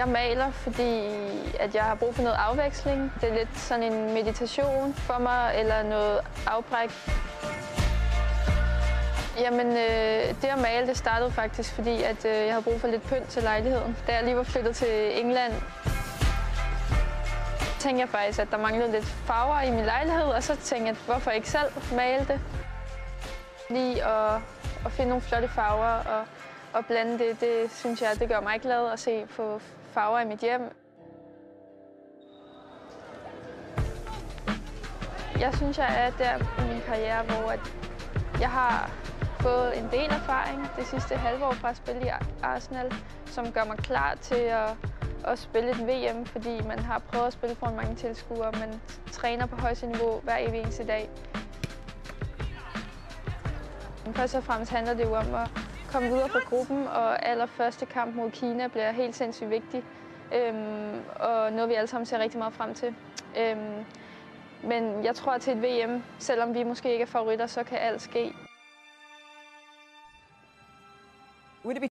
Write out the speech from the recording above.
Jeg maler, fordi at jeg har brug for noget afveksling. Det er lidt sådan en meditation for mig, eller noget afbræk. Jamen, det at male, det startede faktisk, fordi at jeg havde brug for lidt pynt til lejligheden. Da jeg lige var flyttet til England, tænkte jeg faktisk, at der manglede lidt farver i min lejlighed, og så tænkte jeg, hvorfor ikke selv male det? Lige at finde nogle flotte farver og blande det synes jeg, det gør mig glad at se på farver i mit hjem. Jeg synes, jeg er der i min karriere, hvor jeg har fået en del erfaring det sidste halve år fra at spille i Arsenal, som gør mig klar til at spille et VM, fordi man har prøvet at spille foran mange tilskuere. Man træner på højeste niveau hver evig eneste dag. Først og fremmest handler det jo om at komme videre fra gruppen, og allerførste kamp mod Kina bliver helt sindssygt vigtig, og noget vi alle sammen ser rigtig meget frem til. Men jeg tror, at til et VM, selvom vi måske ikke er favoritter, så kan alt ske. Would it be